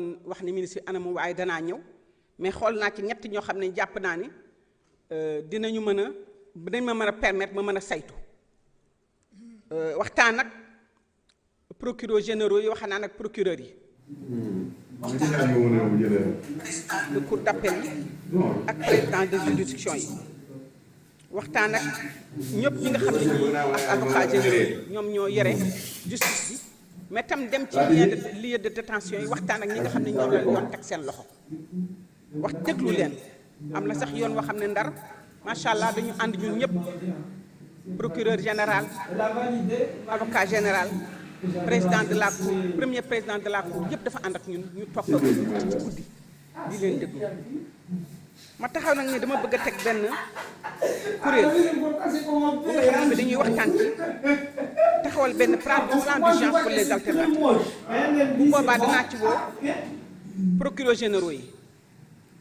wax ni ministre anam waaye danaa ñëw mais xool naa ci ñett ñoo xam ne jàpp naa ni dinañ ma mën a permettre ma mën a saytu waxtaan ak procureur généraux yi waxaan naa nag procureur yi de cour d'appel yi ak président de juridiction yi waxtaan ak ñëpp ñi nga xam ne ñi ak avocat généraux yi ñoom ñoo yore justice bi mais tam dem ci lieu de détention yi waxtaan ak ñi nga xam ne ñoom la yoon teg seen loxo wax déglu leen am na sax yoon woo xam ne Ndar macha allah dañu ànd ñun ñëpp procureur général avocat général président de la cour premier président de la cour yëpp dafa ànd ak ñun ñu toog ko ci guddi di leen déglu ma taxaw nag ne dama bëgg a teg benn kuréel bu nga xam ne dañuy waxtaan ci taxawal benn plan d'urgence pour les alternatives bu boobaa danaa ci woo procureur généraux yi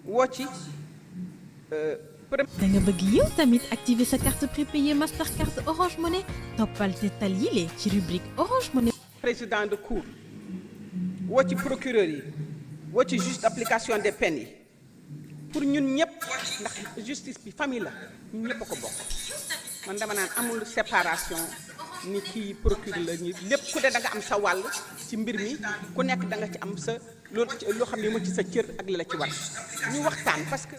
woo ci da nga bëgg yow tamit activer sa carte prépayée Mastercard Orange Money toppal tegtal yile ci rubrique Orange Money. président de cour woo ci procureur yi woo ci juge d'application des peines yi pour ñun ñëpp ndax justice bi famille la ñun ñëpp a ko bokk man dama naan amul séparation ni kii procureur la ñu lépp ku ne da nga am sa wàll ci mbir mi ku nekk da nga ci am sa loo xam ne moo ci sa cër ak li la ci war ñu waxtaan parce que.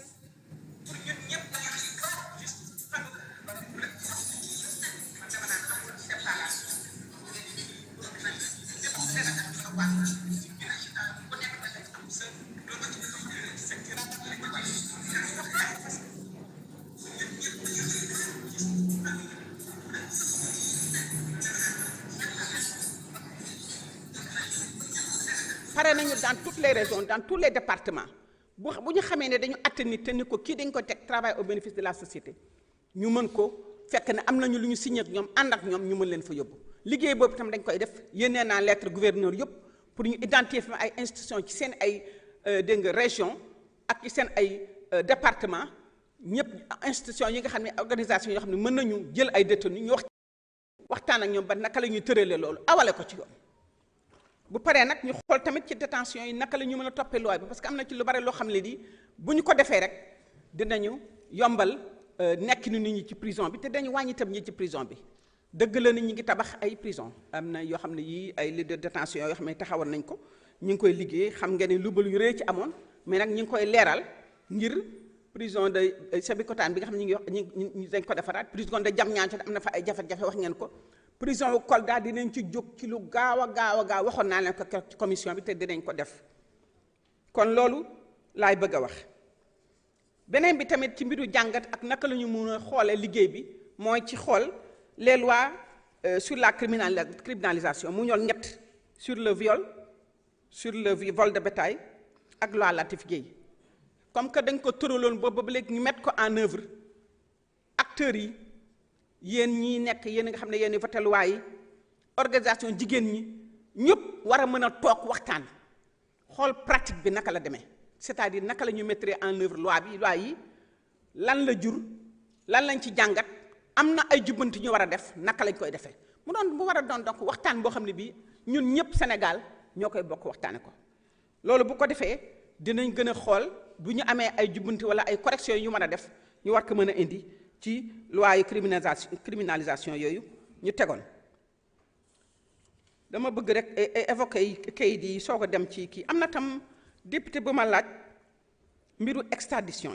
pare nañu dans toutes les régions dans tous les départements bu ñu xamee ne dañu atte nit te ni ko kii dañ ko teg travail au bénéfice de la société ñu mën ko fekk ne am nañu lu ñu signé ak ñoom ànd ak ñoom ñu mën leen fa yóbbu liggéey boobu itam dañ koy def yénnee naa lettre gouverneur yëpp pour ñu identifier ay institutions ci seen ay dégg nga région ak ci seen ay département ñëpp institutions yi nga xam ne organisation yoo xam ne mën nañu jël ay détenus ñu waxtaan ak ñoom ba naka la ñuy tëralee loolu awale ko ci yoon bu paree nag ñu xool tamit ci détention yi naka la ñu mën a toppee loi bi parce que am na ci lu bari loo xam ne di bu ñu ko defee rek dinañu yombal nekk ni nit ñi ci prison bi te dañu wàññi itam ñi ci prison bi dëgg la ni ñi ngi tabax ay prison am na yoo xam ne yii ay lieux de détention yoo xam ne taxawal nañ ko ñu ngi koy liggéey xam nga ne lubal yu rëy ci amoon mais nag ñu ngi koy leeral ngir prison de Sébikotane bi nga xam ne ñu ngi wax ñu dañ ko defaraat prison de Diamniadio am na fa ay jafe-jafe wax ngeen ko prison wu Kolda dinañ ci jóg ci lu gaaw a gaaw waxoon naa leen ko ci commission bi te dinañ ko def kon loolu laay bëgg a wax beneen bi tamit ci mbiru jàngat ak naka la ñu mën a xoolee liggéey bi mooy ci xool les lois sur la criminalisation mu ñool ñett sur le viol sur le vol de bétail ak loi Latif Guèye comme que dañ ko tëraloon boobu ba léegi ñu mettre ko en œuvre acteurs yi yéen ñii nekk yéen nga xam ne yéen i voté loi yi organisation jigéen ñi ñëpp war a mën a toog waxtaan xool pratique bi naka la demee c'est-à-dire naka la ñu mettre en œuvre loi yi lan la jur lan lañ ci jàngat am na ay jubbanti ñu war a def naka lañ koy defee mu war a doon donc waxtaan boo xam ne bii ñun ñëpp Sénégal ñoo koy bokk waxtaane ko loolu bu ko defee dinañ gën a xool bu ñu amee ay jubbanti wala ay corrections yu mën a def ñu war ko mën a indi ci loi yu criminalisation yooyu ñu tegoon dama bëgg rek évoquer kayit yi soog a dem ci kii am na tam député bu ma laaj mbiru extradition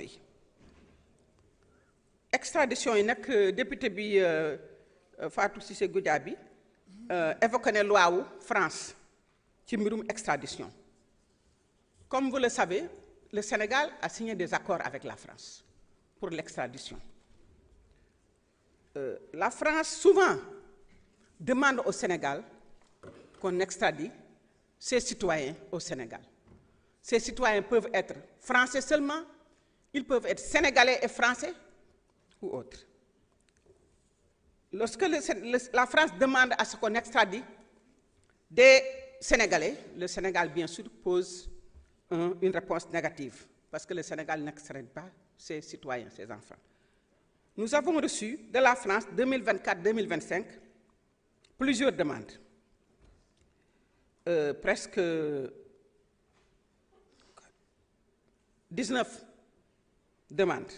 yi nag député bi Fatou Cissé Goudiaby évoqué ne loi wu France ci mbirum extradition comme vous le savez le Sénégal a signé des accords avec la France pour l'extradition. La France souvent demande au Sénégal qu'on extradie ses citoyens au Sénégal. Ces citoyens peuvent être français seulement, ils peuvent être sénégalais et français ou autres. Lorsque la France demande à ce qu'on extradie des Sénégalais, le Sénégal bien sûr pose une réponse négative parce que le Sénégal n'extradite pas ses citoyens, ses enfants. Nous avons reçu de la France 2024-2025 plusieurs demandes. Presque 19 demandes.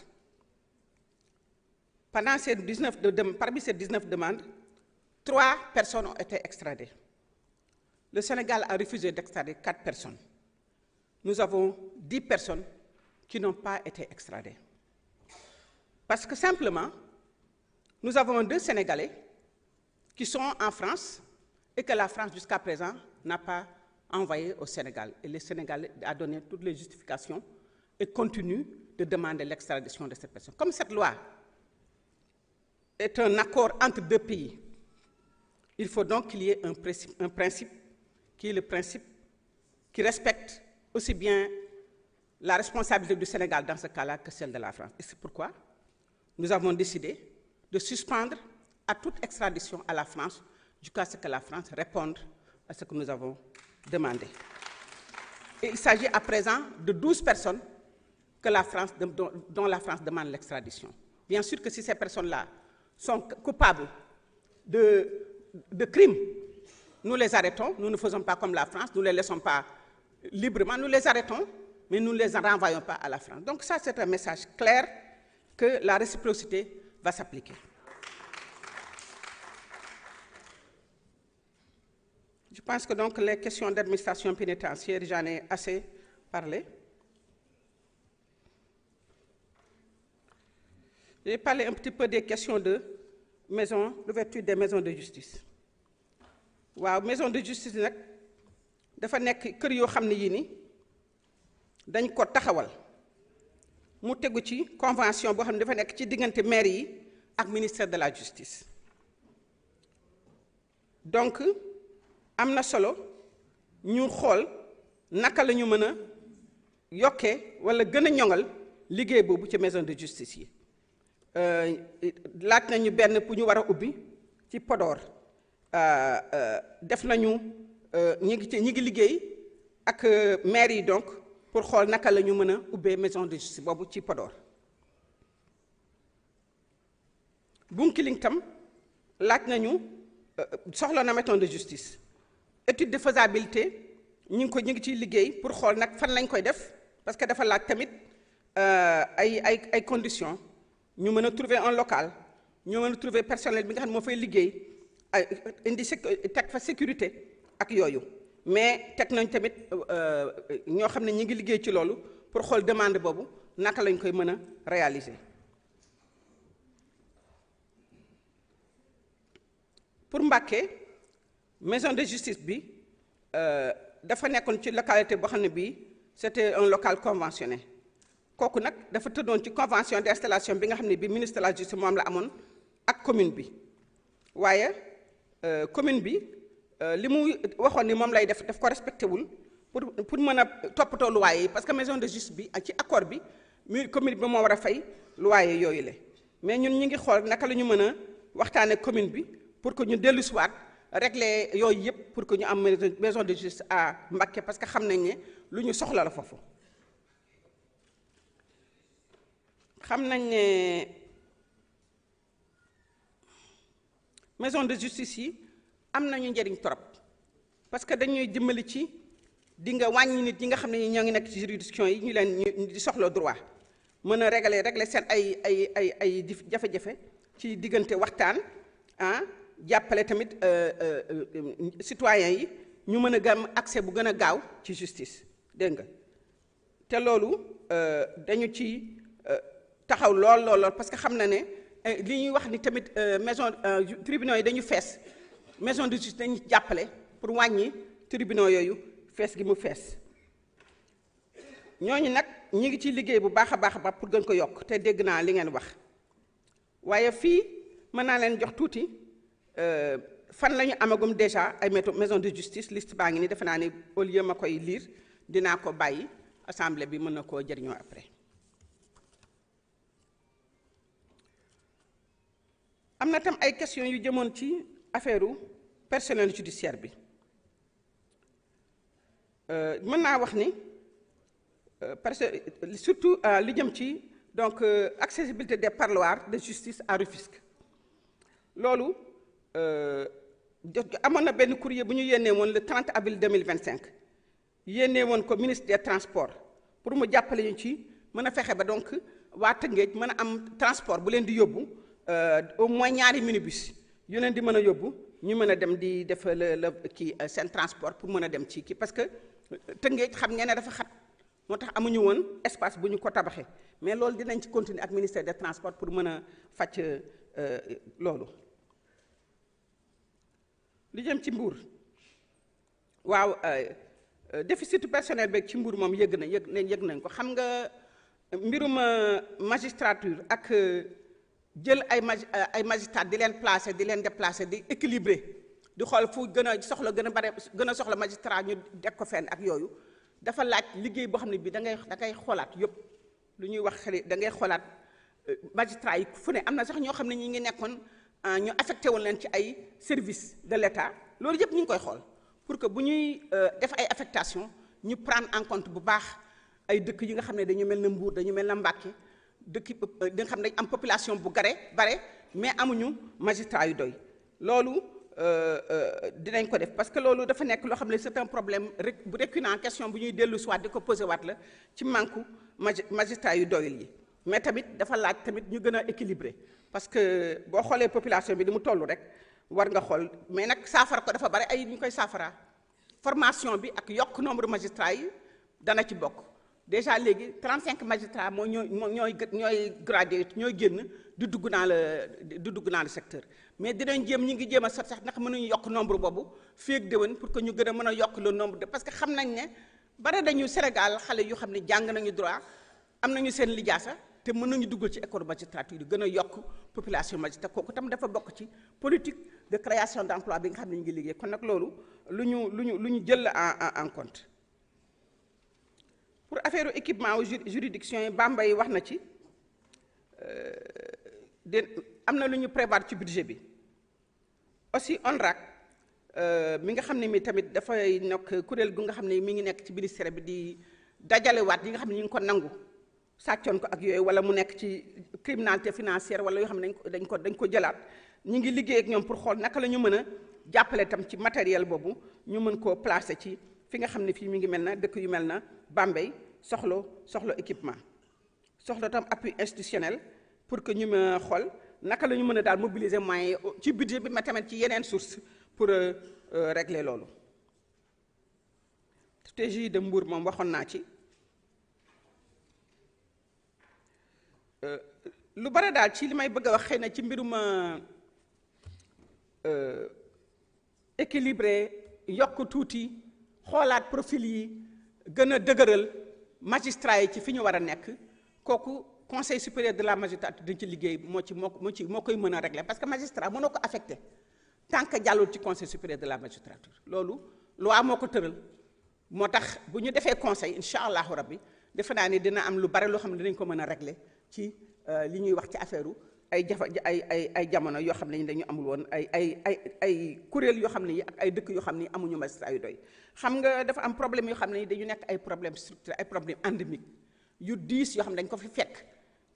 Parmi ces 19 demandes, 3 personnes ont été extradées. Le Sénégal a refusé d'extrader 4 personnes. Nous avons 10 personnes qui n'ont pas été extradées. Parce que simplement, nous avons 2 Sénégalais qui sont en France et que la France jusqu'à présent n'a pas envoyé au Sénégal. Et le Sénégal a donné toutes les justifications et continue de demander l'extradition de cette personne. Comme cette loi est un accord entre 2 pays, il faut donc qu'il y ait un principe qui est le principe qui respecte aussi bien la responsabilité du Sénégal dans ce cas-là que celle de la France. Et c'est pourquoi nous avons décidé de suspendre à toute extradition à la France jusqu'à ce que la France réponde à ce que nous avons demandé. Et il s'agit à présent de 12 personnes que dont la France demande l'extradition. Bien sûr que si ces personnes-là sont coupables de crimes, nous les arrêtons, nous ne faisons pas comme la France, nous ne les laissons pas librement, nous les arrêtons, mais nous ne les renvoyons pas à la France. Donc ça, c'est un message clair que la réciprocité va s'appliquer. Je pense que donc les questions d'administration pénitentiaire, j'en ai assez parlé. J'ai parlé un petit peu des questions d'ouverture des maisons de justice. Waaw, maison de justice nag dafa nekk kër yoo xam ne yii ni dañ ko taxawal mu tegu ci convention boo xam ne dafa nekk ci diggante maire yi ak ministère de la justice. Donc am na solo ñu xool naka la ñu mën a yokkee wala gën a ñoŋal liggéey boobu ci maison de justice yi. Laaj nañu benn pour ñu war a ubbi ci Podor def nañu ñi ngi liggéey ak maire yi donc pour xool naka la ñu mën a ubbee maison de justice boobu ci Podor. Bunkiling tam laaj nañu soxla na maison de justice étude de faisabilité ñi ngi ciy liggéey pour xool nag fan lañ koy def parce que dafa laaj tamit ay conditions. Ñu mën a trouver un local ñu mën a trouver personnel bi nga xam ne moo fay liggéey indi teg fa sécurité ak yooyu mais teg nañ tamit ñoo xam ne ñi ngi liggéey ci loolu pour xool demande boobu naka lañ koy mën a réaliser. Pour Mbacké maison de justice bi dafa nekkoon ci localité boo xam ne bii c'était un local conventionné. Kooku nag dafa tëddoon ci convention d'installation bi nga xam ne bi ministre de la justice moom la amoon ak commune bi waaye commune bi li mu waxoon ni moom lay def ko respecté wul pour mën a toppatoo loyer yi parce que maison de justice bi ak ci accord bi commune bi moo war a fay loyer yooyu la mais ñun ñu ngi xool naka la ñu mën a waxtaanee commune bi pour que ñu dellu siwaat régler yooyu yëpp pour que ñu am maison de justice à Mbacké parce que xam nañ ne lu ñu soxla la foofu. Xam nañ ne maison de justice yi am nañu njëriñ trop parce que dañuy dimbali ci di nga wàññi nit ñi nga xam ne ñoo ngi nekk ci juridiction yi ñu leen di soxla droit mën a régler seen ay jafe-jafe ci diggante waxtaan jàppale tamit citoyens yi ñu mën a gam accès bu gën a gaaw ci justice dégg nga te loolu dañu ci taxaw lool parce que xam na ne li ñuy wax ni tamit maison tribunaux yi dañu fees maison de justice dañu jàppale pour wàññi tribunaux yooyu fees gi mu fees ñooñu nag ñi ngi ciy liggéey bu baax a baax pour gën ko yokk te dégg naa li ngeen wax waaye fii mën naa leen jox tuuti fan la ñu amagum déjà ay maison de justice liste baa ngi ni defe naa ni au lieu ma koy lire dinaa ko bàyyi assemblée bi mën na koo jëriñoo après. Am na tam ay questions yu jëmoon ci affaire personnel judiciaire bi mën naa wax ni parce que surtout li jëm ci donc accessibilité des parloirs de justice à Rufisque loolu amoon na benn courrier bu ñu yónnee woon le 30 avril 2025 yónnee woon ko ministre des transports pour mu jàppale ñu ci mën a fexe ba donc waa Tëngéej mën a am transport bu leen di yóbbu au moins ñaari minibus yu leen di mën a yóbbu ñu mën a dem di def la kii seen transport pour mën a dem ci kii parce que Tëngéej xam ngeen ne dafa xat moo tax amuñu woon espace bu ñu ko tabaxee mais loolu dinañ ci continuer ak ministère des transports pour mën a fàcc loolu. li jëm ci Mbour waaw déficit personnel beeg ci Mbour moom yëg nañ ko xam nga mbirum magistrature ak jël ay magistrat di leen placer di leen déplacer di équilibrer di xool fu gën a soxla gën a soxla magistrat ñu deg ko fenn ak yooyu dafa laaj liggéey boo xam ne bii da ngay xoolaat yëpp lu ñuy wax xel da ngay xoolaat magistrat yi fu ne am na sax ñoo xam ne ñi ngi nekkoon ñu affecté woon leen ci ay service de l'État loolu yëpp ñu ngi koy xool pour que bu ñuy def ay affectation ñu prendre en compte bu baax ay dëkk yi nga xam ne dañu mel na Mbour dañu mel na Mbacké dëkk yi nga xam ne dañ am population bu bare mais amuñu magistrat yu doy loolu dinañ ko def parce que loolu dafa nekk loo xam ne c'est un problème bu récurrent question bu ñuy dellu soit di ko posé waat la ci manque magistrat yu doyul yi mais tamit dafa laaj tamit ñu gën a équilibré parce que boo xoolee population bi di mu toll rek war nga xool mais nag saafara ko dafa bari ay ñu koy saafara formation bi ak yokk nombre magistrats yi dana ci bokk déjà léegi 35 magistrats moo ñooy gradué ñooy génn di dugg dans le secteur mais dinañ ñi ngi jéem a sax ndax mënuñu yokk nombre boobu fii ak déwén pour que ñu gën a mën a yokk le nombre de parce que xam nañ ne bari dañu Sénégal xale yu xam ne jàng nañu droit am nañu seen lijaasa te mën nañu duggal ci école magistrature yi gën a yokk population magistrat kooku tam dafa bokk ci politique de création d'emploi bi nga xam ne ñu ngi liggéey kon nag loolu lu ñu jël en compte. pour affaire équipement juridiction yi Bambey wax na ci am na lu ñu prévoir ci budget bi aussi ONRAC mi nga xam ne mi tamit dafay nekk kuréel gu nga xam ne mi ngi nekk ci ministère bi di dajalewaat yi nga xam ne ñu ngi ko nangu sàccoon ko ak yooyu wala mu nekk ci criminalité financière wala yoo xam ne dañ ko jëlaat ñu ngi liggéey ak ñoom pour xool naka la ñu mën a jàppale tam ci matériel boobu ñu mën koo placer ci fi nga xam ne fii mi ngi mel na dëkk yu mel na Bambey soxla équipement soxla tam appui institutionnel pour que ñu ma xool naka la ñu mën a daal mobiliser moyens ci budget bi mais tamit ci yeneen source pour régler loolu. TGI de Mbour moom waxoon naa ci lu bare daal ci li may bëgg a wax xëy na ci mbirum équilibré yokk tuuti xoolaat profil yi gën a dëgëral magistrat yi ci fi ñu war a nekk kooku conseil supérieur de la magistrature dañ ci liggéey moo koy mën a régler parce que magistrat mënoo ko affecté tant que jàllul ci conseil supérieur de la magistrature loolu loi moo ko tëral moo tax bu ñu defee conseil incha allahu rabbi defe naa ni dina am lu bare loo xam ne dinañ ko mën a régler ci li ñuy wax ci affaire ay jamono yoo xam ne dañu amul woon ay kuréel yoo xam ne yi ak ay dëkk yoo xam ne amuñu magistrat yu doy xam nga dafa am problème yoo xam ne dañu nekk ay problème structurel ay problème endémique yu diis yoo xam ne dañ ko fi fekk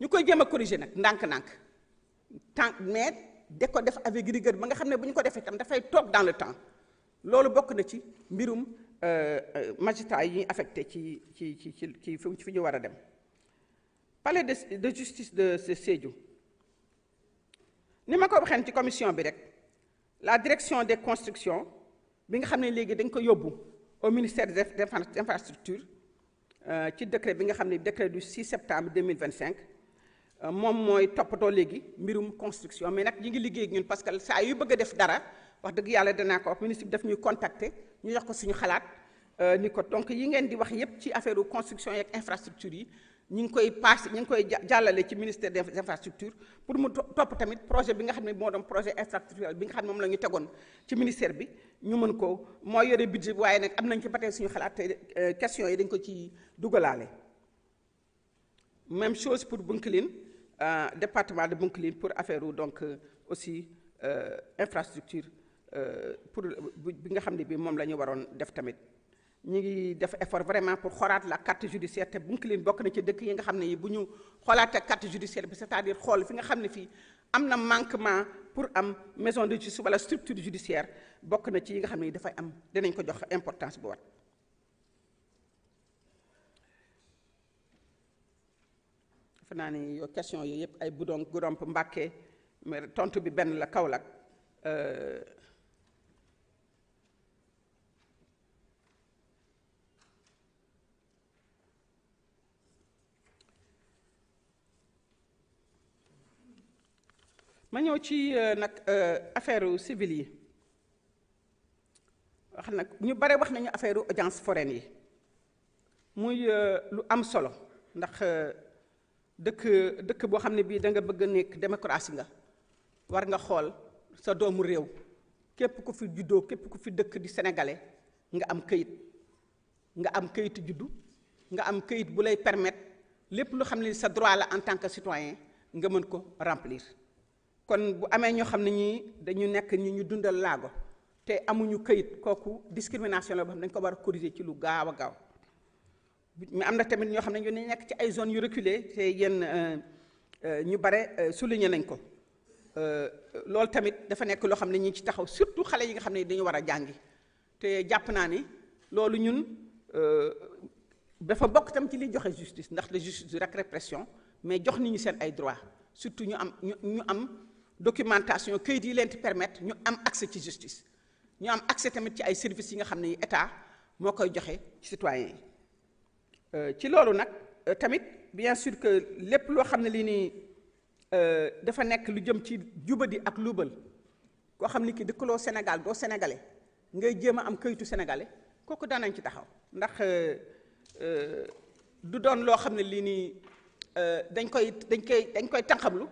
ñu koy jéem a corriger nag ndànk-ndànk mais de ko def avec rigueur ba nga xam ne bu ñu ko defee tam dafay toog dans le temps loolu bokk na ci mbirum magistrat yi ñuy affecté ci fi ñu war a dem. palais de justice de Sédhiou ni ma ko waxee ci commission bi rek la direction des constructions bi nga xam ne léegi dañ ko yóbbu au ministère des infrastructures ci décret bi nga xam ne décret du 6 septembre 2025 moom mooy toppatoo léegi mbirum construction mais nag ñi ngi liggéey ak ñun parce que saa yu bëgg a def dara wax dëgg yàlla danaa ko wax ministre bi daf ñuy contacter ñu jox ko suñu xalaat ni ko donc yi ngeen di wax yépp ci affaire construction yeeg infrastructure yi ñu ngi koy passé ñu ngi koy jàllale ci ministère des infrastructures pour mu topp tamit projet bi nga xam ne moo doon projet infrastructurel bi nga xam ne moom la ñu tegoon ci ministère bi ñu mën ko moo yore budget bi waaye nag am nañ ci ba tey suñu xalaat te questions yi dañ ko ci dugalaale. même chose pour Bounkiling département de Bounkiling pour affaire donc aussi infrastructure pour bi nga xam ne bi moom la ñu waroon def tamit. ñu ngi def effort vraiment pour xoolaat la carte judiciaire te Bounkiling bokk na ci dëkk yi nga xam ne yi bu ñu xoolaatee carte judiciaire bi c'est-à-dire xool fi nga xam ne fii am na manquement pour am maison de justice wala structure judiciaire bokk na ci yi nga xam ne yi dafay am dinañ ko jox importance bu wat defe naa ni yow question yooyu yëpp ay budon Goudomp Mbacké mais tontu bi benn la Kaolack ma ñëw ci nag affaire civile yi wax nag ñu bare wax nañu affaire audience foraine yi muy lu am solo ndax dëkk boo xam ne bii da nga bëgg a nekk démocratie nga war nga xool sa doomu réew képp ku fi juddoo képp ku fi dëkk di sénégalais nga am këyitu juddu nga am këyit bu lay permettre lépp lu xam ne sa droit la en tant que citoyen nga mën ko remplir. kon bu amee ñoo xam ne ñii dañu nekk ñi ñu dundal laago te amuñu këyit kooku discrimination la boo xam ne dañu ko war a corriger ci lu gaaw a gaaw mais am na tamit ñoo xam ne ñu nekk ci ay zones yu reculées te yéen ñu bare souligné nañ ko loolu tamit dafa nekk loo xam ne ñi ci taxaw surtout xale yi nga xam ne dañu war a jàngi te jàpp naa ni loolu ñun dafa bokk tam ci li joxe justice ndax la justice rek répression mais jox nit ñi seen ay droits surtout ñu am documentation këyit yi leen di permettre ñu am accès ci justice ñu am accès tamit ci ay services yi nga xam ne état moo koy joxe ci citoyens yi ci loolu nag tamit bien sûr que lépp loo xam ne lii nii dafa nekk lu jëm ci jubadi ak luubal koo xam ni ki dëkkaloo Sénégal doo sénégalais ngay jéem a am këyitu sénégalais kooku danañ ci taxaw ndax du doon loo xam ne lii nii dañ koy tànqamlu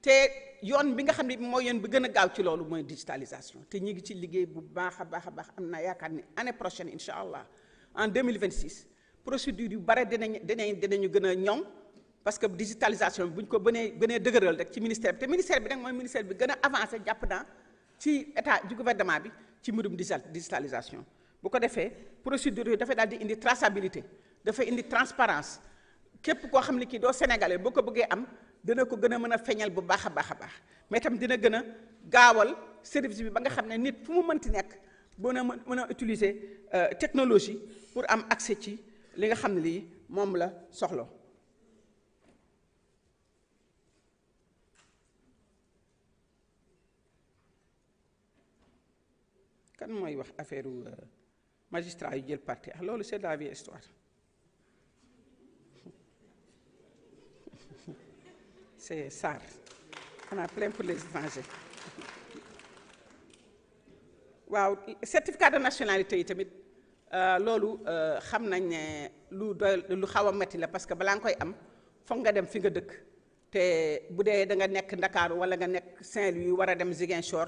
te yoon bi nga xam ne mooy yoon bi gën a gaaw ci loolu mooy digitalisation te ñi ngi ci liggéey bu baax a baax a baax am na yaakaar ni année prochaine incha allah en 2026 procédure yu bare dinañu gën a ñoŋ parce que digitalisation bu ñu ko gënee dëgëral rek ci ministère bi te ministère bi nag mooy ministère bi gën a avancé jàpp naa ci état du gouvernement bi ci mbirum digitalisation bu ko defee procédure yi dafay daal di indi traçabilité dafay indi transparence képp koo xam ne kii doo sénégalais boo ko bëggee am dina ko gën a mën a feeñal bu baax a baax a baax mais itam dina gën a gaawal service bi ba nga xam ne nit fu mu mënti nekk mën a utiliser technologie pour am accès ci li nga xam ne lii moom la soxla. kan mooy wax affaire magistrat yu jël parti ah loolu c'est la vieille histoire. C'est SAR xanaa plein pour les étrangers waaw certificat de nationalité yi tamit loolu xam nañ ne lu doy lu xaw a metti la parce que balaa nga koy am foog nga dem fi nga dëkk te bu dee da nga nekk Ndakaaru wala nga nekk Saint-Louis war a dem Ziguinchor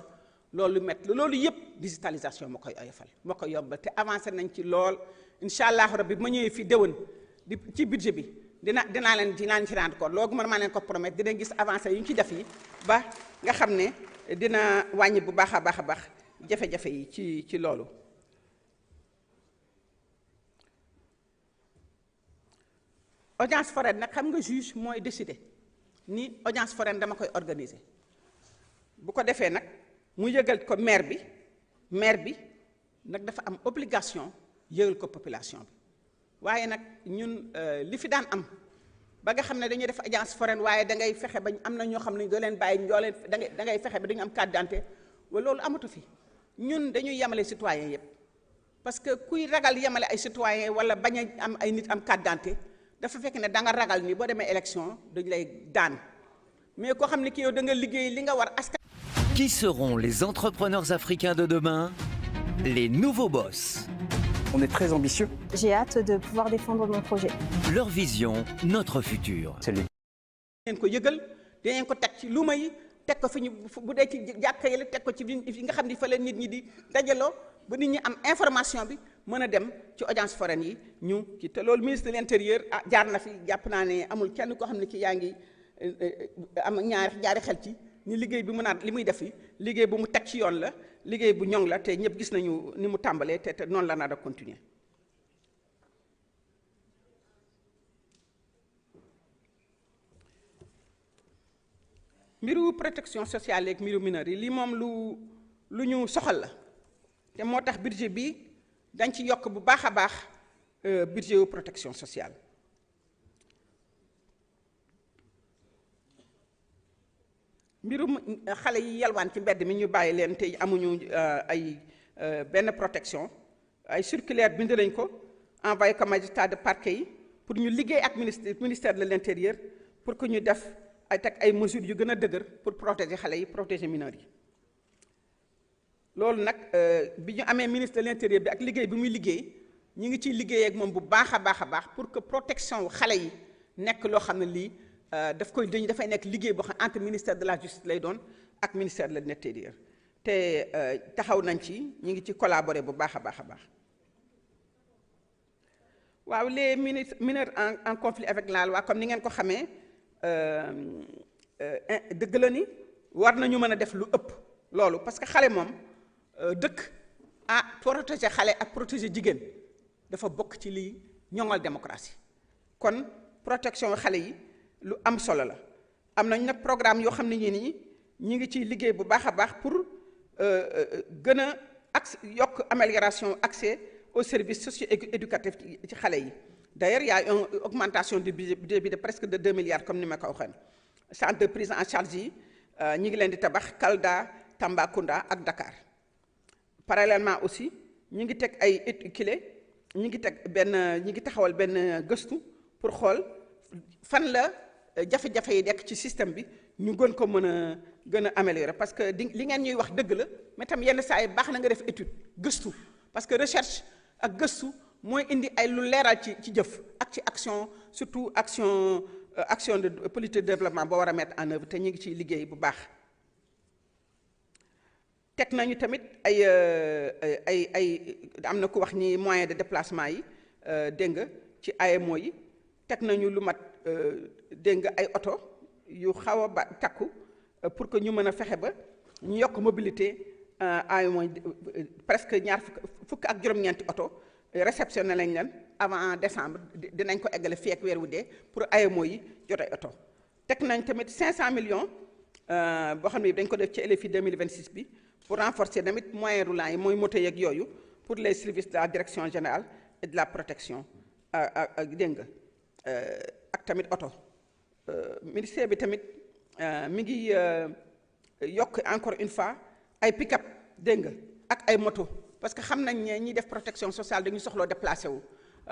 loolu metti loolu yëpp digitalisation moo koy oyofal moo koy yombal te avancé nañ ci lool incha allah rabbi ma ñëwee fi déwén ci budget bi. dinaa leen ci rendre compte loolu man maa leen ko promettre dinañ gis avancé yu ñu ci def yi ba nga xam ne dina wàññi bu baax a baax jafe-jafe yi ci loolu. audience foraine nag xam nga juge mooy décider ni audience foraine dama koy organiser bu ko defee nag mu yëgal ko maire bi nag dafa am obligation yëgal ko population bi. waaye nag ñun li fi daan am ba nga xam ne dañuy def audience foraine waaye da ngay fexe ba am na ñoo xam ne doo leen bàyyi da ngay fexe ba dañu am carte d'identité wala loolu amatu fi ñun dañuy yemale citoyen yëpp parce que kuy ragal yemale ay citoyen wala bañ a am ay nit am carte d'identité dafa fekk ne da nga ragal ni boo demee élection dañu lay daan mais koo xam ne ki yow da nga liggéey li nga war askan. Qui seront les entrepreneurs africains de demain? Les nouveaux boss. On est très ambitieux. J'ai hâte de pouvoir défendre mon projet. Leur vision, notre futur. C'est lui. dinañ ko yëgal dinañ ko teg ci luuma yi teg ko fi ñu bu dee ci jàkka yi la teg ko ci fi nga xam ni fa la nit ñi di dajaloo ba nit ñi am information bi mën a dem ci audience foraine yi ñu ci te loolu ministre de l'intérieur jaar na fi jàpp naa ne amul kenn koo xam ne ki yaa ngi am ñaari xel ci ni liggéey bi mu naan li muy def yi liggéey bu mu teg ci yoon la liggéey bu ñoŋ la te ñëpp gis nañu ni mu tàmbalee te noonu la naa da continuer. mbiru protection sociale ak mbiru mineur yi lii moom lu ñu soxal la te moo tax budget bi dañ ci yokk bu baax a baax budget wu protection sociale mbirum xale yi yalwaan ci mbedd mi ñu bàyyi leen te amuñu ay benn protection ay circulaire bind nañ ko envoyé ko magistrat de parquet yi pour ñu liggéey ak ministère de l'intérieur pour que ñu def ay teg ay mesures yu gën a dëgër pour protéger xale yi protéger mineurs yi. loolu nag bi ñu amee ministre de l'intérieur bi ak liggéey bi muy liggéey ñu ngi ciy liggéey ak moom bu baax a baax pour que protection wu xale yi nekk loo xam ne lii dafay nekk liggéey boo xam entre ministère de la justice lay doon ak ministère de l'intérieur te taxaw nañ ci ñu ngi ci collaborer bu baax a baax. waaw les mineurs en conflit avec la loi comme ni ngeen ko xamee dëgg la ni war nañu mën a def lu ëpp loolu parce que xale moom dëkk protéger xale ak protéger jigéen dafa bokk ci liy ñoŋal démocratie kon protection xale yi lu am solo la. am nañ nag programme yoo xam ne ñi ngi ciy liggéey bu baax a baax pour gën a yokk amélioration accès aux services socio-éducatifs ci xale yi. D'ailleurs, il y a une augmentation du budget de presque de 2 milliards comme ni ma ko waxee centre de prise en charge yi ñi ngi leen di tabax Kolda Tambacounda ak Dakar. Parallèlement aussi ñi ngi teg ay études ñi ngi taxawal benn gëstu pour xool fan la jafe-jafe yi nekk ci système bi ñu gën a améliorer parce que li ngeen ñuy wax dëgg la mais tam yenn saa yi baax na nga def étude gëstu parce que recherche ak gëstu mooy indi ay lu leeral ci jëf ak ci action surtout action de politique de développement boo war a mettre en œuvre te ñu ngi ciy liggéey bu baax. teg nañu tamit ay am na ku wax ni moyen de déplacement yi dégg nga ci AMO yi teg nañu lu mat dégg nga ay oto yu xaw a takku pour que ñu mën a fexe ba ñu yokk mobilité AMO presque ñaar fukk ak juróom-ñeenti oto réceptionné lañ leen avant décembre dinañ ko eggale fii ak weer wu dee pour AMO yi jot ay oto. teg nañ tamit 500 millions boo xam ne dañ ko def ci LFI 2026 bi. pour renforcer tamit moyens roulants yi mooy moto yeeg yooyu pour les services de la direction générale et de la protection ak dégg nga ak tamit oto ministère bi tamit mi ngi yokk encore une fois ay pick-up dégg nga ak ay moto parce que xam nañ ne ñiy def protection sociale dañu soxloo déplacé wu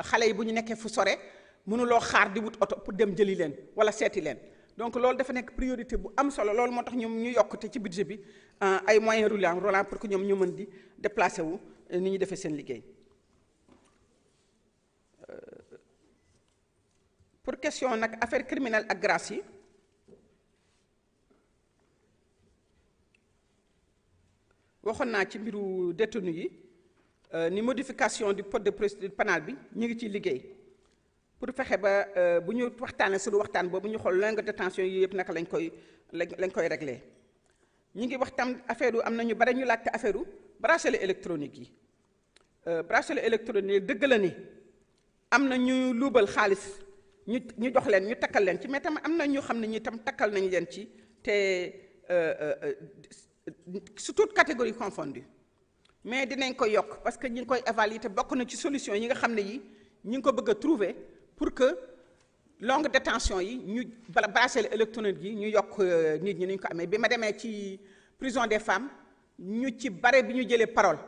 xale yi bu ñu nekkee fu sore mënuloo xaar di wut oto pour dem jëli leen wala seeti leen. donc loolu dafa nekk priorité bu am solo loolu moo tax ñoom ñu yokkute ci budget bi ay moyens roulants pour que ñoom ñu mën di déplacer wu ni ñu defee seen liggéey. pour question nag affaire criminelle ak grâce yi waxoon naa ci mbiru détenu yi ni modification du code de procédure pénale bi ñu ngi ciy liggéey. pour fexe ba bu ñu waxtaanee suñu waxtaan boobu ñu xool longue détention yi yëpp naka lañ koy régler ñu ngi waxtaan affaire yu am na ñu bari ñu laajte affaire yu bracelet électronique yi bracelet électronique dëgg la ni am na ñu luubal xaalis ñu jox leen ñu takkal leen ci mais tam am na ñu xam ne ñi tam takkal nañ leen ci te sur toute catégorie confondue mais dinañ ko yokk parce que ñu ngi koy évaluer te bokk na ci solution yi nga xam ne yi ñu ngi ko bëgg a trouver pour que longue détention yi ñu bracelet électronique yi ñu yokk nit ñi ni ñu ko amee bi ma demee ci prison des femmes ñu ci bare bi ñu jëlee parole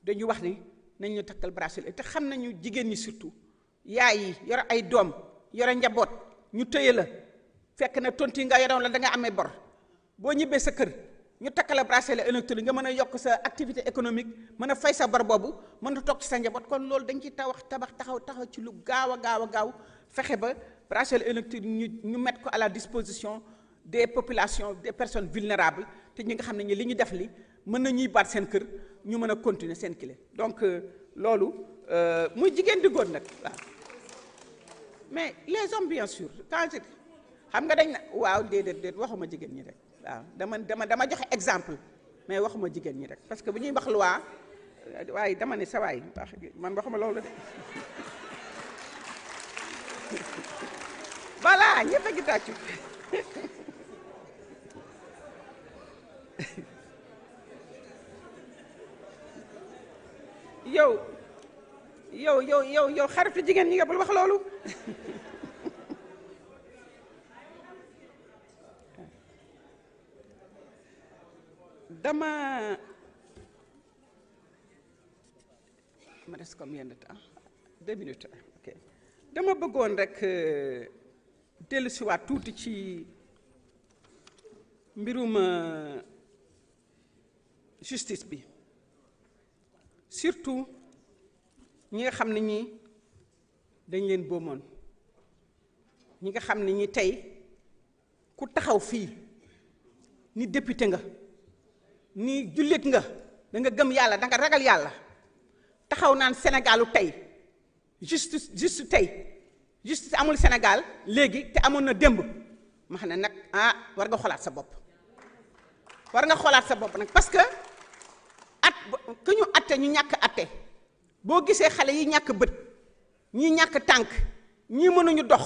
dañu wax ni nañ ñu takkal bracelet te xam nañu jigéen ñi surtout yaay yi yore ay doom yore njaboot ñu tëye la fekk na tonti nga yoroon la da nga amee bor boo ñibbee sa kër ñu takkal bracelet électronique nga mën a yokk sa activité économique mën a fay sa bor boobu mën a toog ci sa njaboot kon loolu dañ ci taxaw ci lu gaaw a fexe ba bracelet électronique ñu mettre ko à la disposition des populations des personnes vulnérables te ñi nga xam ne ñi li ñu def li mën na ñuy baat seen kër ñu mën a continuer seen kile donc loolu muy jigéen di góor nag waaw mais les hommes bien sûr quand xam nga dañ na waaw déedéet waxuma jigéen ñi rek waaw dama joxe exemple mais waxuma jigéen ñi rek parce que bu ñuy wax loi waaye dama ne sa waay man waxuma loolu de voilà ñëpp a ngi tàccu yow xaritu jigéen ñi nga bul wax loolu dama ma des combien de temps 2 minutes ok dama bëggoon rek dellu si waat tuuti ci mbirum justice bi surtout ñi nga xam ne ñi dañ leen boomoon ñi nga xam ne ñi tey ku taxaw fii ni député nga ni jullit nga da nga gëm yàlla da nga ragal yàlla taxaw naan Sénégalu tey justice justice amul Sénégal léegi te amoon na démb ma xam ne nag war nga xoolaat sa bopp nag parce que ku ñu atte ñu ñàkk atte boo gisee xale yi ñàkk bët ñii ñàkk tànk ñii mënuñu dox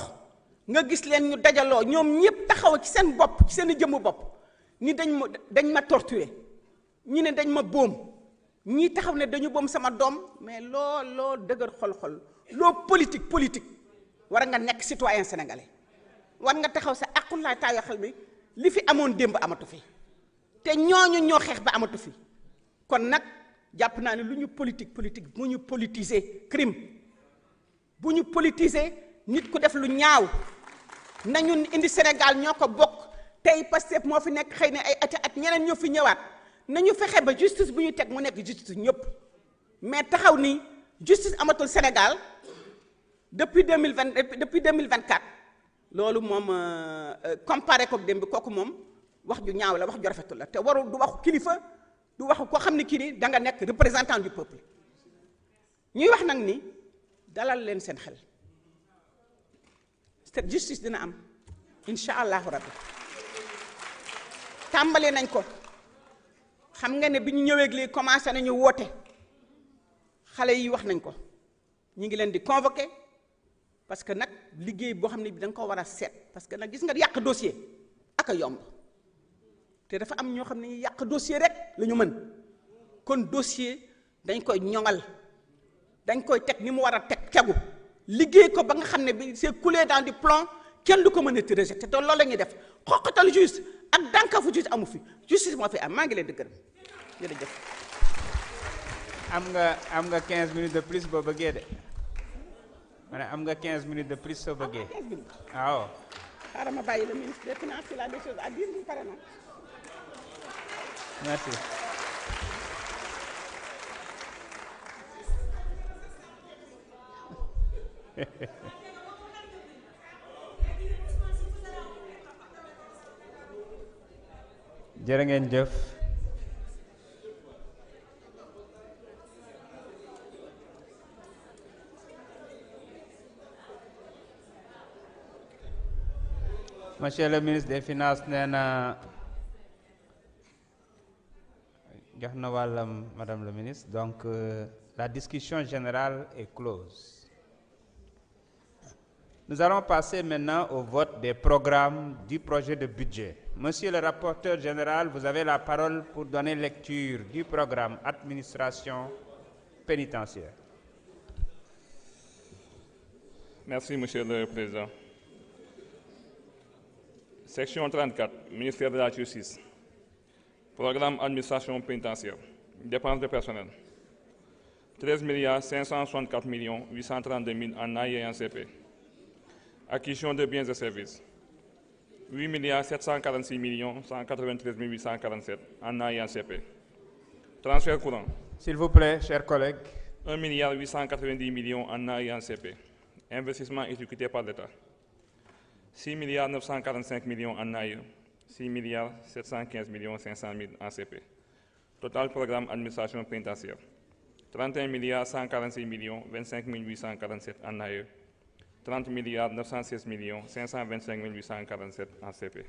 nga gis leen ñu dajaloo ñoom ñëpp taxaw ci seen bopp ci seen jëmmu bopp ni dañ ma torturer ñi ne dañ ma boom ñii taxaw ne dañu boom sama doom mais loo dëgër xol loo politique war nga nekk citoyen sénégalais war nga taxaw sa aqulaay taayo xel bi li fi amoon démb amatu fi te ñooñu ñoo xeex ba amatu fi kon nag jàpp naa ne lu ñu politique bu ñu politiser crime bu ñu politiser nit ku def lu ñaaw nañu indi Sénégal ñoo ko bokk tey Pastef moo fi nekk xëy na ay ati at ñeneen ñoo fi ñëwaat nañu fexe ba justice bu ñu teg mu nekk justice ñëpp mais taxaw ni justice amatul Sénégal depuis 2024 loolu moom comparé ko démb kooku moom wax ju ñaaw la wax ju rafetul la te warul du waxu kilifa du waxu koo xam ne kii ni da nga nekk représentant du peuple ñuy wax nag ni dalal leen seen xel cette justice dina am incha allahu rabbi tàmbali nañ ko xam nga ne bi ñu ñëwee léegi commencé nañu woote xale yi wax nañ ko ñu ngi leen di convoquer parce que nag liggéey boo xam ne bi da nga ko war a seet parce que nag gis nga yàq dossier ak a yomb te dafa am ñoo xam ne yàq dossier rek la ñu mën kon dossier dañ koy ñoŋal dañ koy teg ni mu war a tegu liggéey ko ba nga xam ne bi c'est coulé dans du plomb kenn du ko mën a ti rejeté te loolu la ñuy def xoqatal juste ak dànkafu juste amu fi justice moo fi am maa ngi leen di gërëm jërëjëf. am nga 15 minutes de plus boo bëggee de ma ne am nga 15 minutes de plus soo bëggee. 15 minutes. waaw. xaaral ma bàyyi le ministre des finances il a des choses à dire ñu pare na. merci. jërë ngeen jëf. Monsieur le ministre des Finances nee na jox na wàllam madame le ministre donc la discussion générale est close. Nous allons passer maintenant au vote des programmes du projet de budget. Monsieur le rapporteur général, vous avez la parole pour donner lecture du programme administration pénitentiaire. Merci, Monsieur le Président. Section 34, ministère de la Justice. Programme administration pénitentiaire. Dépenses de personnel. 13 564 832 000 en AI et en CP. Acquisition de biens et services. 8 746 193 847 en AI et en CP. Transfert courant. S'il vous plaît, chers collègues. 1 890 millions en AI et en CP. Investissement exécuté par l'État. 6 945 millions en AI. 6 715 500 000 en CP. Total programme administration pénitentiaire. 31 146 25 847 en AI. 30 916 525 847 en CP.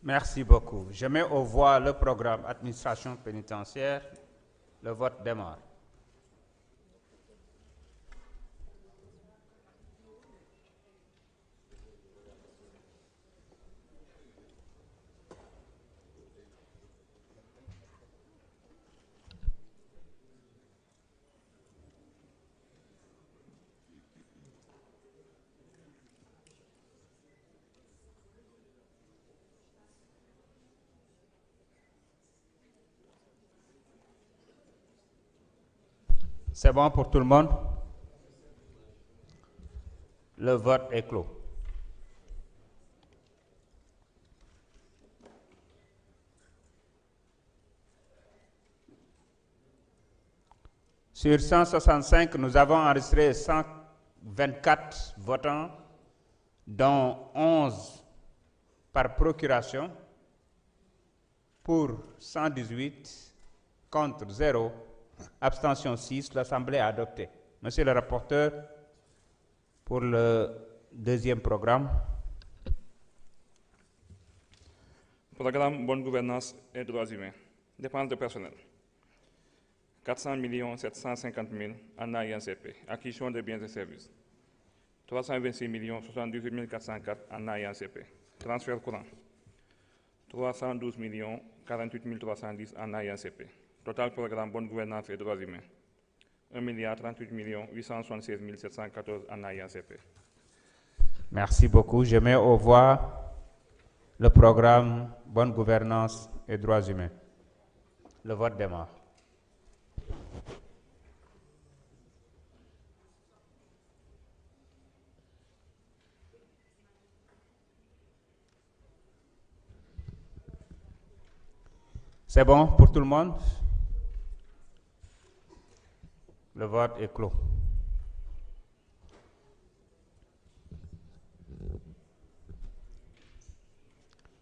Merci beaucoup. Je mets au voie le programme administration pénitentiaire. Le vote démarre. C'est bon pour tout le monde? Le vote est clos. Sur 165, nous avons enregistré 124 votants, dont 11 par procuration, pour 118, contre 0, abstention 6. L'Assemblée a adopté. Monsieur le rapporteur, pour le deuxième programme. Programme Bonne gouvernance et droits humains. Dépenses de personnel. 400 750 000 en AINCP. Acquisition de biens et services. 326 78 404 en AINCP. Transfert courant. 312 48 310 en AINCP. Total programme Bonne gouvernance et droits humains. 1 38 876 714 en AINCP. Merci beaucoup. Je mets au voix le programme Bonne gouvernance et droits humains. Le vote démarre. C'est bon pour tout le monde? Le vote est clos.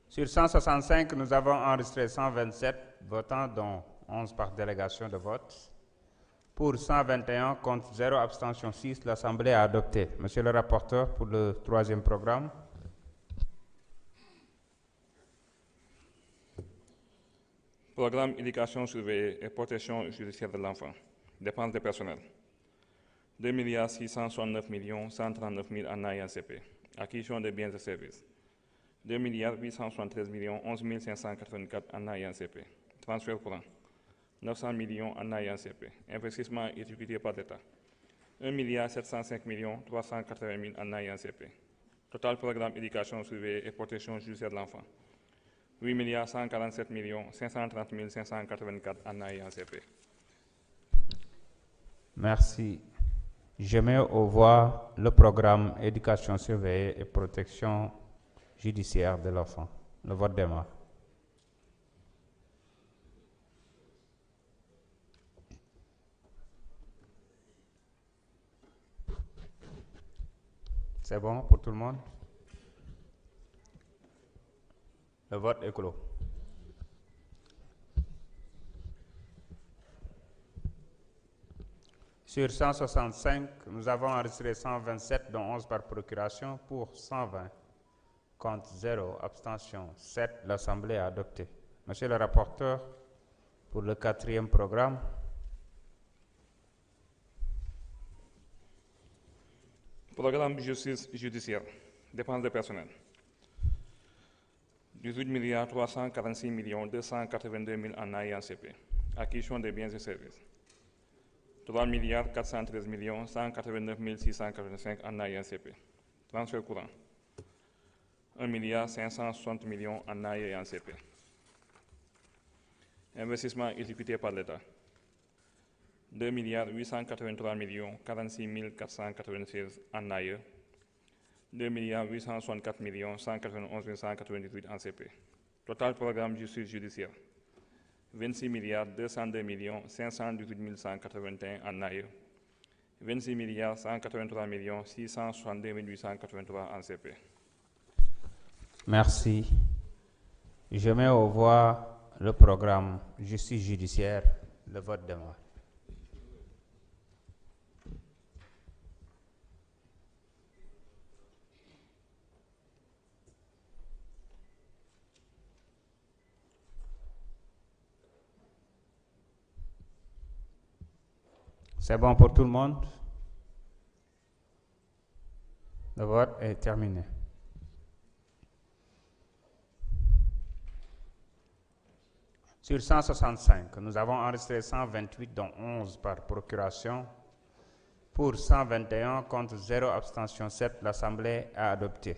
Sur 165, nous avons enregistré 127 votants, dont 11 par délégation de vote. Pour 121, contre 0, abstention 6, l'Assemblée a adopté. Monsieur le rapporteur, pour le troisième programme. Programme éducation surveillée et protection judiciaire de l'enfant. Dépenses de personnel. 2 669 139 000 en AINCP. Acquisition de biens et services. 2 873 11 584 en AINCP. Transfert courant. 900 millions en AINCP. Investissement exécuté par l'État. 1 705 380 000 en AINCP. Total programme éducation surveillée et protection judiciaire de l'enfant. 8 147 530 584 en AINCP. Merci. Je mets au voix le programme éducation surveillée et protection judiciaire de l'enfant. Le vote démarre. C'est bon pour tout le monde? Le vote est clos. Sur 165, nous avons enregistré 127, dont 11 par procuration, pour 120, contre 0, abstention 7. L'Assemblée a adopté. Monsieur le rapporteur, pour le quatrième programme. Programme justice judiciaire. Dépenses de personnel. 18 346 282 000 en AINCP. Acquisition des biens et services. 3 413 189 685 en AINCP. Transfert courant. 1 560 millions en AINCP. Investissement exécuté par l'État. 2 883 46 496 en AIE. 2 864 191 198 en CP. Total programme justice judiciaire. 26 202 518 181 en AIE. 26 183 662 883 en CP. Merci. Je mets au voix le programme justice judiciaire. Le vote démarre. C'est bon pour tout le monde? Le vote est terminé. Sur 165, nous avons enregistré 128, dont 11 par procuration. Pour 121, contre 0, abstention 7. L'Assemblée a adopté.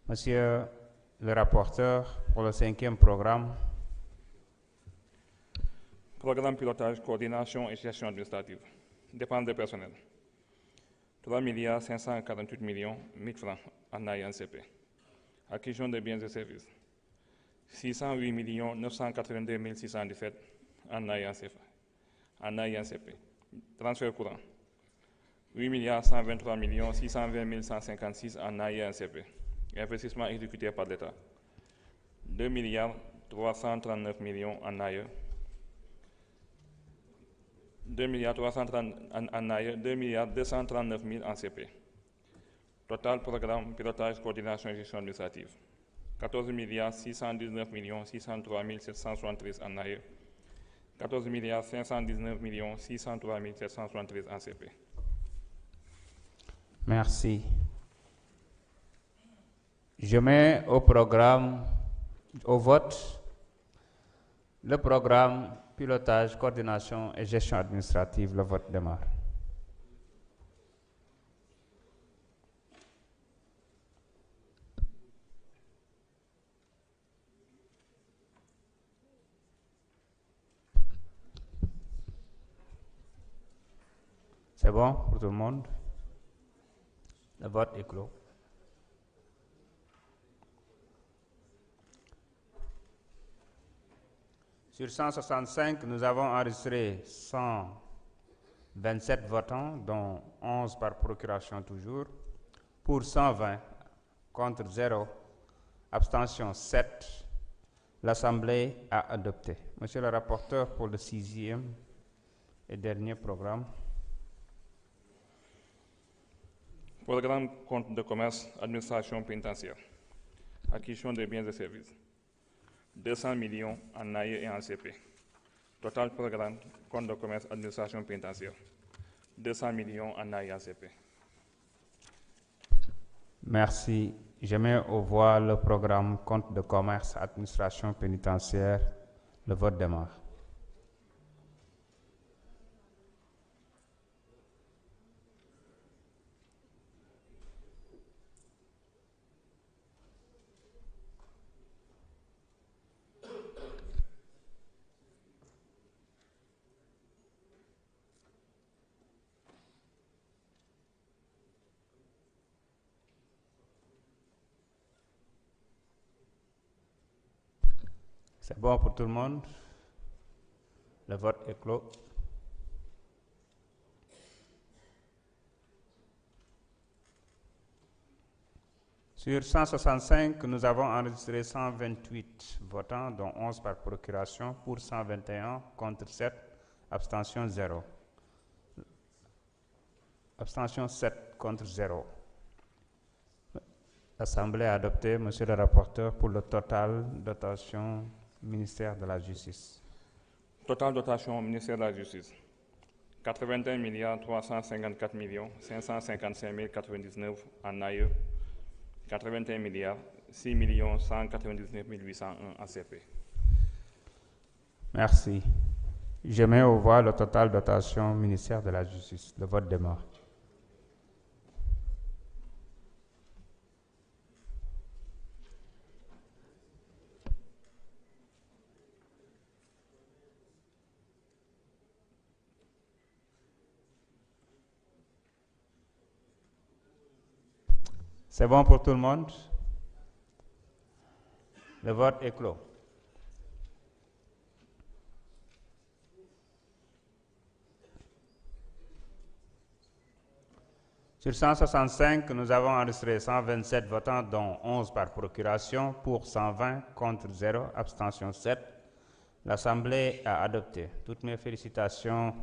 Monsieur le rapporteur, pour le cinquième programme. Programme pilotage, coordination et gestion administrative. Dépenses de personnel. 3 548 000 francs en AINCP. Acquisition de biens et services. 608 982 617 en AINCP. Transfert courant. 8 123 620 156 en AINCP. Investissement exécuté par l'État. 2 339 millions en AIE. 2 239 000 en CP. Total programme pilotage, coordination et gestion administrative. 14 619 603 773 en AIE. 14 519 603 773 en CP. Merci. Je mets au vote le programme pilotage, coordination et gestion administrative. Le vote démarre. C'est bon pour tout le monde? Le vote est clos. Sur 165, nous avons enregistré 127 votants, dont 11 par procuration toujours, pour 120, contre 0, abstention 7. L'Assemblée a adopté. Monsieur le rapporteur pour le 6e et dernier programme. Programme compte de commerce, administration pénitentiaire. Acquisition de biens et services. 200 millions en AIE et en CP. Total programme compte de commerce, administration pénitentiaire. 200 millions en AIE et en CP. Merci. Je mets aux voix le programme compte de commerce, administration pénitentiaire. Le vote démarre. C'est bon pour tout le monde? Le vote est clos. Sur 165, nous avons enregistré 128 votants, dont 11 par procuration, pour 121, contre 7, abstention 0. Abstention 7 contre 0. L'Assemblée a adopté, monsieur le rapporteur, pour le total dotation ministère de la Justice. Total dotation ministère de la Justice. 81 354 555 099 en AIE. 81 6 199 801 en CP. Merci. Je mets au voix le total dotation ministère de la Justice. Le vote démarre. C'est bon pour tout le monde? Le vote est clos. Sur 165, nous avons enregistré 127 votants, dont 11 par procuration, pour 120, contre 0, abstention 7. L'Assemblée a adopté. Toutes mes félicitations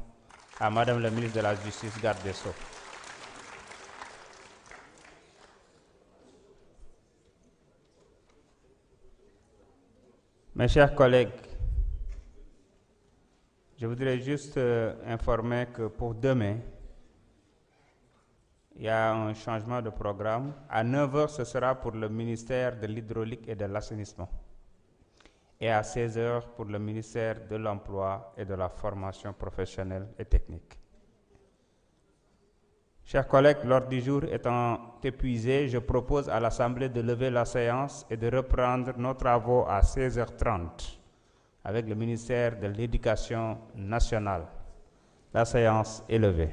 à Madame la ministre de la Justice, garde des Sceaux. Mes chers collègues, je voudrais juste informer que pour demain, il y a un changement de programme. À 9h, ce sera pour le ministère de l'Hydraulique et de l'Assainissement. Et à 16h, pour le ministère de l'Emploi et de la Formation professionnelle et technique. Chers collègues, l'ordre du jour étant épuisé, je propose à l'Assemblée de lever la séance et de reprendre nos travaux à 16h30 avec le ministère de l'Éducation nationale. La séance est levée.